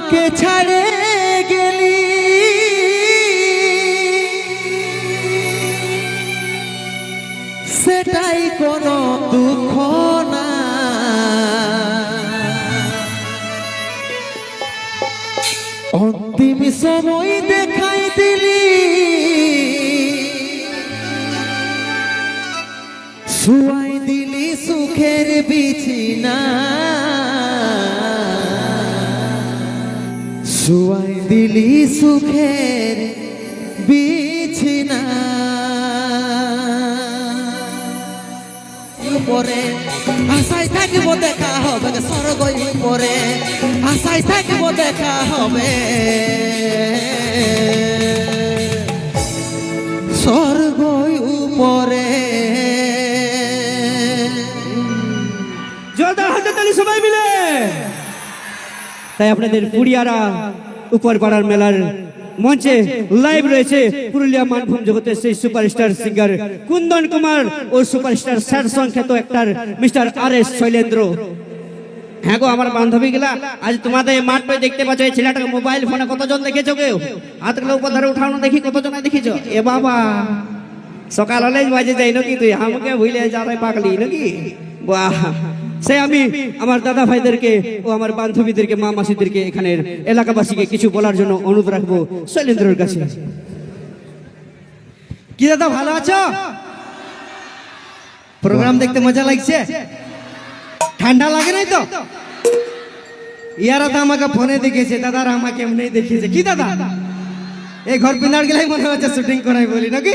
আমাকে ছাড়ে গেলি সেটাই কোনো দুঃখ না, অন্তিম সময় দেখাই দিলি শুয়াই দিলি সুখের বিছানা, শুয়াই দিলি সুখের বিছানা। পরে আশায় থাকিব দেখা হবে স্বর্গ উপরে, আশায় থাকিব দেখা হবে স্বর্গ উপরে। জোরদার হাতে তালি সবাই মিলে। তাই আপনাদের পুরিয়ারা উপর পাড়ার মেলার মঞ্চে লাইভ রয়েছে পুরুলিয়া মানভূম জগতের সেই সুপারস্টার সিঙ্গার কুন্দন কুমার ও সুপারস্টার স্যাড সং খ্যাত অ্যাক্টর মিস্টার আর.এস. শৈলেন্দ্র। হ্যাঁ গো আমার বান্ধবী গুলা, আজ তোমাদের মাঠে দেখতে পাচ্ছ এই ছেলেটাকে মোবাইল ফোনে কতজন দেখেছো কেউ? হাতগুলো উপর ধরে উঠানো দেখি কতজন দেখেছো? এ বাবা সকাল হলে বাজে যাই নাকি তুই আমাকে ভুলে যাবে পাগলি নাকি? বাহ, সে আমি আমার দাদা ভাইদেরকে ও আমার বান্ধবীদেরকে মা মাসিদেরকে এখানের এলাকাবাসীকে কিছু বলার জন্য অনুরোধ রাখবো শৈলেন্দ্রের কাছে। কি দাদা ভালো আছো? প্রোগ্রাম দেখতে মজা লাগছে? ঠান্ডা লাগে নাই তো? ইয়ারা তো আমাকে ফোনে দেখেছে, দাদারা আমাকে এমনি দেখিয়েছে। কি দাদা এই ঘর পিনার গেলাই মনে হচ্ছে শুটিং করাই বলি নাকি?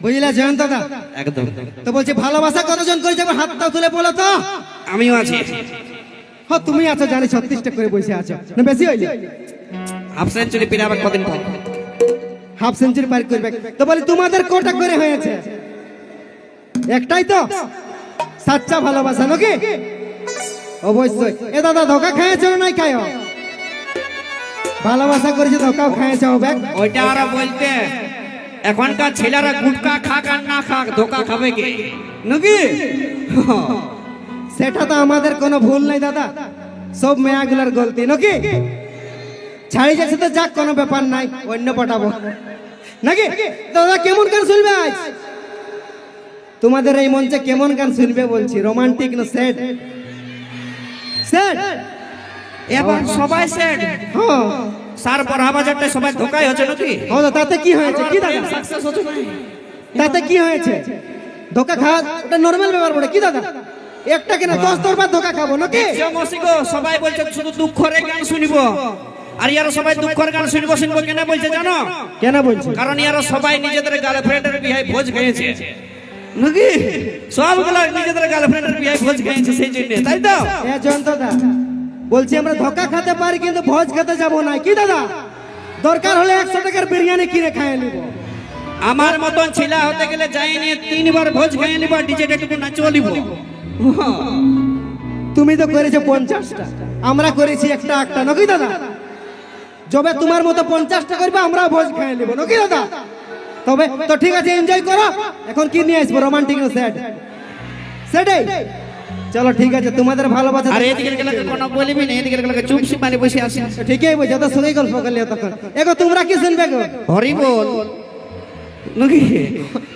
বুঝলা জয়ন্ত দাদা? একদম। তো বলছি ভালোবাসা কতজন করেছে হাতটা তুলে বলো তো। আমিও আছি। হ্যাঁ তুমি আছো জানি, 36টা করে বসে আছো না বেশি হইলে? হাফ সেঞ্চুরি পেরে আবার কদিন পর হাফ সেঞ্চুরি পার করবে। তো বলি তোমাদের কটা করে হয়েছে? একটাই তো সাচ্চা ভালোবাসা নাকি? অবশ্যই। এ দাদা ধোকা খাইছো না নাই খাইও? ভালোবাসা করেছে ধোকাও খাইছো হবে? ওইটা আর বলতে এখনকার ছেলেরা গুটকা খাক আর না খাক ধোকা খাবে কে নাকি? সেটা তো আমাদের কোনো ভুল নাই দাদা, সব মেয়াগুলার গলতি নাকি? ছাড়ি যাচ্ছে তো যাক, কোনো ব্যাপার নাই, অন্য পটাবো নাকি? দাদা কেমন গান শুনবে আজ? তোমাদের এই মঞ্চে কেমন গান শুনবে বলছি? রোমান্টিক না স্যাড? স্যাড এবং সবাই সেট হ্যাঁ। সার পর হাবাজারটা সবাই ধোকাই হচ্ছে নাকি? হ্যাঁ তাতে কি হয়েছে? কি দাদা সাকসেস হচ্ছে না? তাতে কি হয়েছে? ধোকা খাওয়া এটা নরমাল ব্যাপার বলে। কি দাদা একটা কেন 10 বার ধোকা খাবো নাকি? মসিগো সবাই বলছে শুধু দুঃখের গান শুনিব, আর ইয়ারা সবাই দুঃখের গান শুনবো শুনবো কেন বলছে জানো? কেন বলছো? কারণ ইয়ারা সবাই নিজেদের গার্লফ্রেন্ডের বিয়ে ভোজ খেয়েছে নাকি? সবগুলো নিজেদের গার্লফ্রেন্ডের বিয়ে ভোজ খেয়েছে সেই জন্য, তাই তো? এ জয়ন্ত দাদা বলছি আমরা ধোকা খেতে পারি কিন্তু ভোজ খেতে যাবো না। কি দাদা দরকার হলে 100 টাকার বিরিয়ানি কিনে খাইয়ে নিব। আমার মতন ছেলে হতে গেলে যাইনি 3 বার ভোজ খেয়ে নিব, ডিজেটা একটু নাচও নিব। তুমি তো করেছো 50টা, আমরা করেছি একটা নাকি দাদা? যবে তোমার মতো 50টা করবে আমরা ভোজ খাইয়ে নিব নাকি দাদা? তবে তো ঠিক আছে, এনজয় করো। এখন কি নিয়ে আসবো, রোমান্টিক না স্যাড? স্যাডই চলো ঠিক আছে, তোমাদের ভালোবাসা। আর এদিকে গেলাকে কোনো বলবি না, এদিকে গেলাকে চুপসি মানে বসে আসি। ঠিকই বলছো, তো সঙ্গে গল্প করলে তখন। এগো তোমরা কি শুনবে গো? হরি বল নাকি?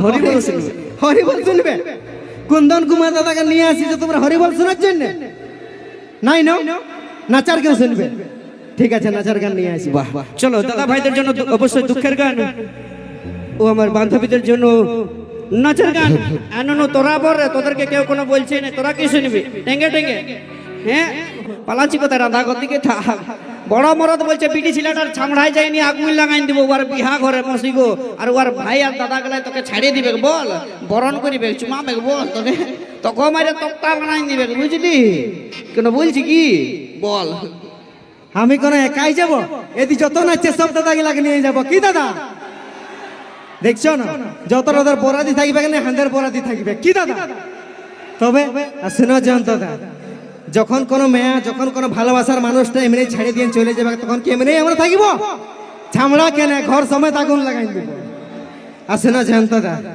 হরি বল শুনবে? হরিবল শুনবে? কুন্দন কুমার দাদাকে নিয়ে আসিছো তোমরা হরিবল শোনার জন্য? নাই না নাচার গান শুনবে? ঠিক আছে নাচার গান নিয়ে আসি। বাহ বাহ, চলো দাদা ভাইদের জন্য অবশ্যই দুঃখের গান ও আমার বান্ধবীদের জন্য নাচের গান। আননো তোরা বল, তোদেরকে কেউ কোনো বলছে না, তোরা কি শুনবি? টেঙ্গে টেঙ্গে হ্যাঁ পালাচ্ছি কোথায়? রাধা গতিকে থাক। বড় মরদ বলছে বিটি ছেলেটার ছামড়াই যায়নি, আগুন লাগাই দিব ওর বিহা ঘরে মসিগো, আর ওর ভাই আর দাদা গেলে তোকে ছাড়িয়ে দিবে বল, বরণ করিবে, চুমাবে বল, তোকে তখন মারে তক্তা বানাই দিবে, বুঝলি? কেন বলছি কি বল? আমি কোনো একাই যাব? এদি যত নাচছে সব দাদা গেলাকে নিয়ে যাব। কি দাদা দেখছো না যত ওদের বরাদি থাকবে না হাঁদের বরাদি থাকবে? কি দাদা তবে শোনো জয়ন্ত দাদা, যখন কোনো মেয়া যখন কোনো ভালোবাসার মানুষটা এমনি ছেড়ে দিয়ে চলে যাবে তখন কি এমনি আমরা থাকিব? ছামড়া কেন ঘর সমেত আগুন লাগাই দিব। আর শোনো জয়ন্ত দাদা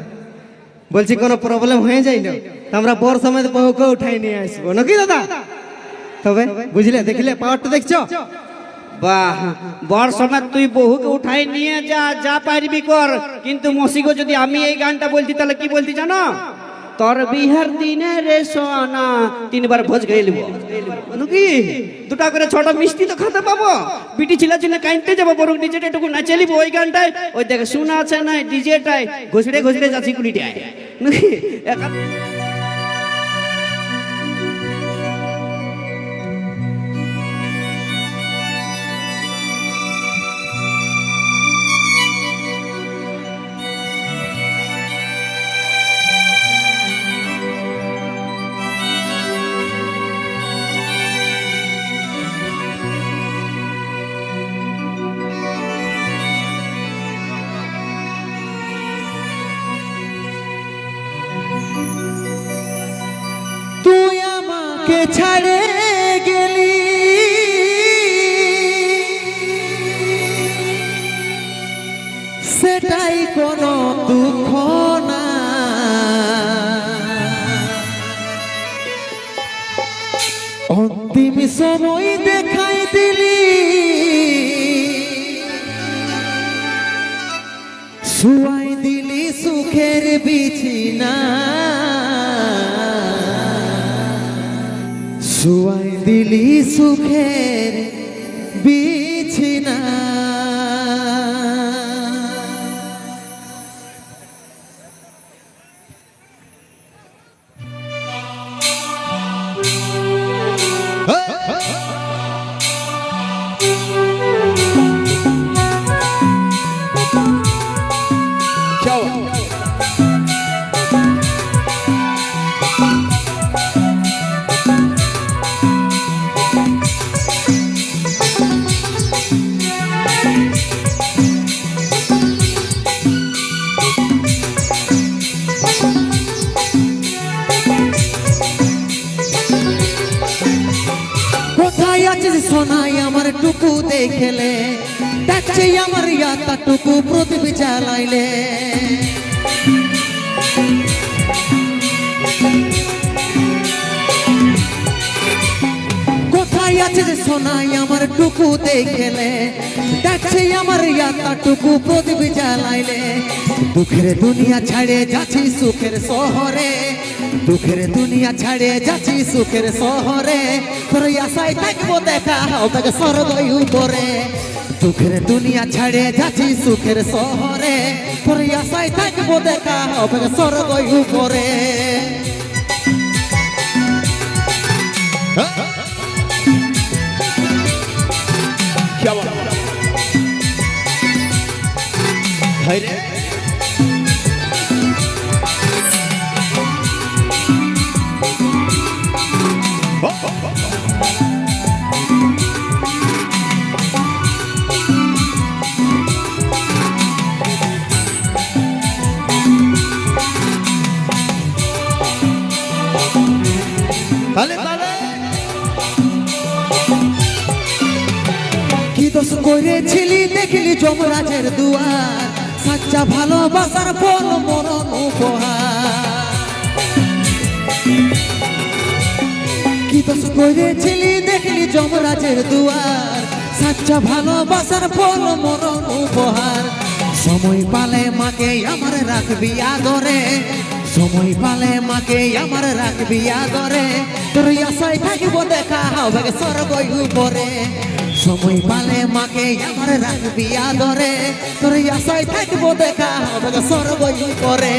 বলছি কোনো প্রবলেম হয়ে যায় না তো আমরা বর সমেত বহুকে উঠাই নিয়ে আসবো নাকি দাদা? তবে বুঝলে দেখলে পাওয়ারটা দেখছো? বাহ, বর সমেত তুই বহুকে উঠাই নিয়ে যা, যা পারবি কর, কিন্তু মসিগো যদি আমি এই গানটা বলতি তাহলে কি বলতি জানো? তোর বিহার দিনে রে সোনা তিনবার ভোজ গেলিব কি দুটা করে ছটা মিষ্টি তো খেতে পাবো, বিটি ছিলা ছিল কাইনতে যাবো, বরং ডিজেটা একটু নাচে লিব ওই গানটায়। ওই দেখে শোনা আছে না ডিজেটায় ঘুষড়ে ঘুষড়ে যাচ্ছি কুড়িটায় নাকি তুই আমাকে ছাড়ে গেলি, সেটাই কোনো দুঃখ না, অন্তিম সময় দেখাই দিলি, শুয়াই দিলি সুখের বিছিনা, শুয়াই দিলি সুখের বিছিনা। কোথায় আছিস সোনাই আমার টুকু দেখলে, ডাকছে আমার ইয়াতা টুকু প্রদীপ জ্বালাইলে, কোথায় আছিস সোনাই আমার টুকু দেখলে, ডাকছে আমার ইয়াতা টুকু প্রদীপ জ্বালাইলে, দুঃখের দুনিয়া ছাড়ে যাচ্ছি সুখের শহরে, দুঃখের দুনিয়া ছাড়ে যাচ্ছি সুখের শহরে, তোর আশায় থাকবো দেখা হবে স্বর্গ উপরে, দুঃখের দুনিয়া ছাড়ে যাচ্ছি সুখের শহরে, তোর আশায় থাকবো দেখা হবে স্বর্গ উপরে। কি দোষ করেছিলি দেখলি যমরাজের দুয়ার, সাচ্চা ভালোবাসার ফল মরণ উপহার, কি দোষ করেছিলি দেখলি যমরাজের দুয়ার, সাচ্চা ভালোবাসার ফল মরণ উপহার, সময় পালে মাকে আমার রাখবি আদরে, সময় পালে মাকে আমার রাখবি আদরে, তোর আশায় থাকবো দেখা হবে স্বর্গ উপরে, সময় পালে মাকে আমার রাখবি আদরে, তোর আশায় থাকবো দেখা হবে স্বর্গ উপরে।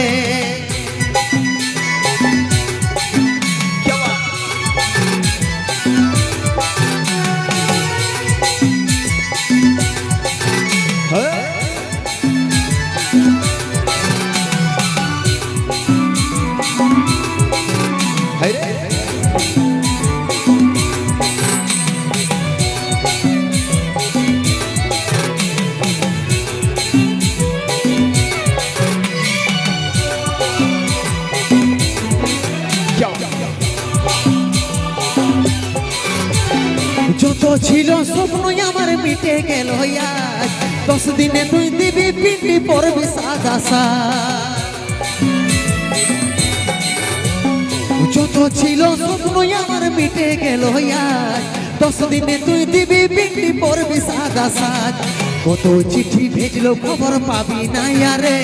যত ছিল স্বপ্ন আমার মিটে গেল আজ, 10 দিনে তুই দিবি পিন্ডি পড়বি সাদা সাজ, যত ছিল স্বপ্ন আমার মিটে গেল আজ, 10 দিনে তুই দিবি বিক্রি পড়বি সাদা সাজ কত চিঠি ভেজলো খবর পাবি না ইয়ারে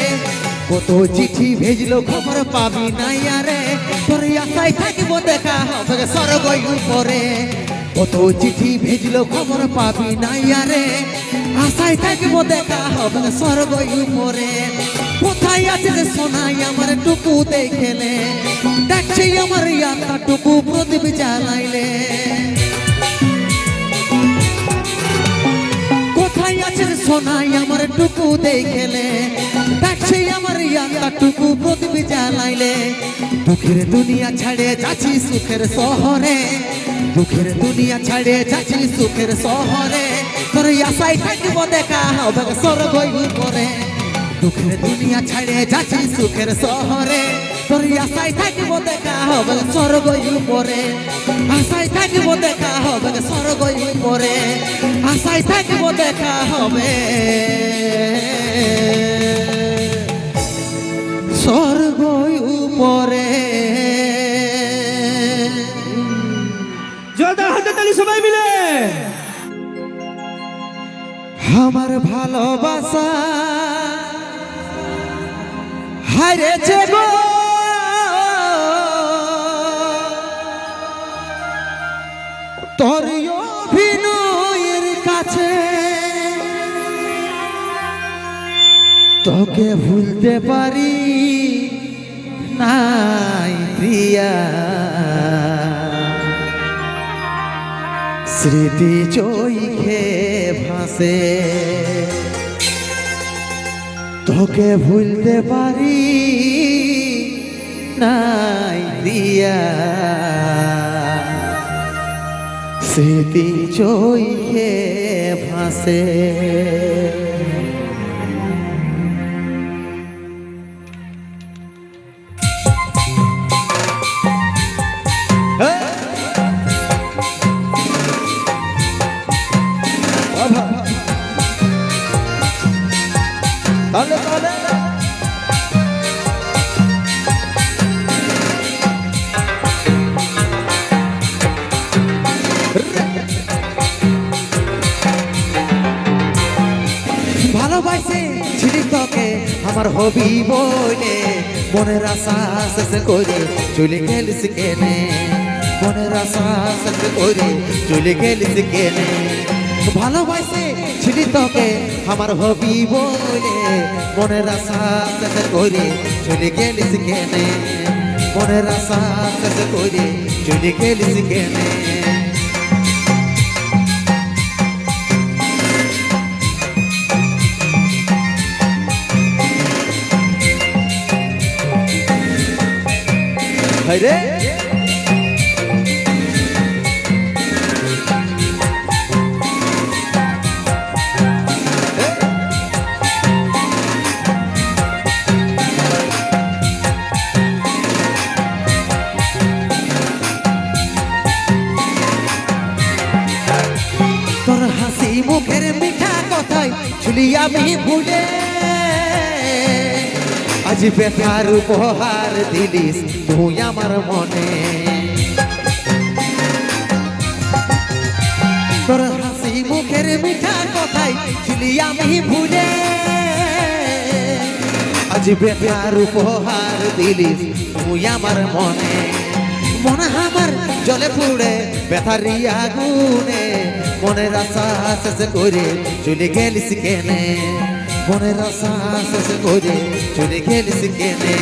কত চিঠি ভেজলো খবর পাবি না ইয়ারে তোর আশায় থাকিব দেখা হবে স্বর্গই উপরে কত চিঠি ভেজলো খবর পাবি না ইয়ারে আশায় থাকিব দেখা হবে স্বর্গই উপরে কোথায় আছে যে সোনাই আমার টুকু দেখেলে দেখছে আমার ইয়াতা টুকু প্রদীপ জ্বালাইলে কোথায় আছে যে সোনাই আমার টুকু দেখেলে দেখছে আমার ইয়াতা টুকু প্রদীপ জ্বালাইলে দুঃখের দুনিয়া ছাড়ে যাচ্ছি সুখের শহরে দুঃখের দুনিয়া ছাড়ে যাচ্ছি সুখের শহরে তোর আশায় থাকিব দেখা হবে স্বর্গই উপরে দুঃখের দুনিয়া ছাড়ে যাচ্ছি সুখের শহরে তোর আশায় থাকিব দেখা হবে স্বর্গই উপরে আশায় থাকিব দেখা হবে স্বর্গই উপরে আশায় থাকিব দেখা হবে স্বর্গই উপরে জোরদার হাতে তালি সবাই মিলে। আমার ভালোবাসা হারিয়েছে গো তোর অভিনয়ের কাছে তোকে ভুলতে পারি নাই প্রিয়া স্মৃতি চোখে ভাসে তোকে ভুলতে পারি নাই দিয়া স্মৃতি চোখে ভাসে তাহলে তাহলে ভালোবাসে ছিলি তোকে আমার হবি বলে মনের আশা শেষ করে চলে গেলিস কেনে মনের আশা শেষ করে চলে গেলিস কেনে ভালোবাসে ছিলি তোকে আমার হবি বলে মনের আশা শেষ করে চলে গেলিস কেনে মনের আশা শেষ করে চলে গেলিস কেনে রে তোর হাসি মুখের মিঠা কথাই ছুলি আমি ভুলে আজ ব্যথার উপহার দিলিস তুই আমার মনে তোর হাসি মুখের মিঠা কথাই ছুলি আমি ভুলে আজ ব্যথার উপহার দিলিস তুই আমার মনে মন আমার জলে পুড়ে ব্যথারি আগুনে মনের আশা শেষ করে চলে গেলিস কেনে মনের আশা শেষ করে চলে গেলিস কেনে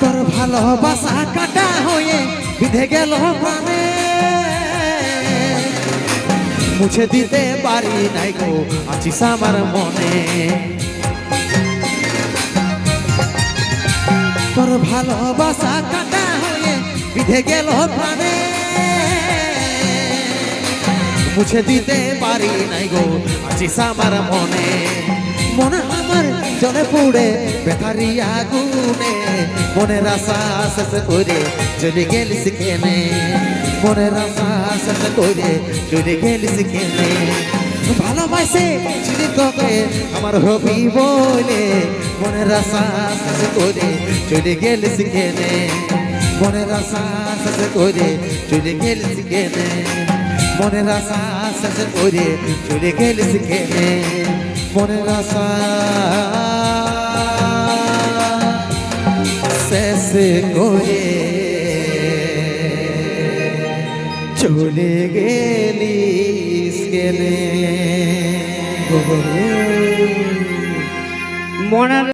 তোর ভালোবাসা কাটা হয়ে বিধে গেল প্রাণে মুছে দিতে পারি নাই গো আছিস আমার মনে তোর ভালোবাসা কাটা হয়ে বিধে গেল প্রাণে মুছে দিতে পারি নাই গো আছিস আমার মনে মন আমার জলে পুড়ে বেথারি আগুনে মনের আশা শেষ করে চলে গেলি সেখানে মনের আশা শেষ করে চলে গেলি সেখানে ভালোবাসে চিনি তোকে আমার হবি বলে মনের আশা শেষ করে চলে গেলি সেখানে মনের আশা শেষ করে চলে গেলি সেখানে মনের আশা শেষ করে চলে গেলি সেখানে মনের আশা শেষ করে চলে গেলিস কেনে মনার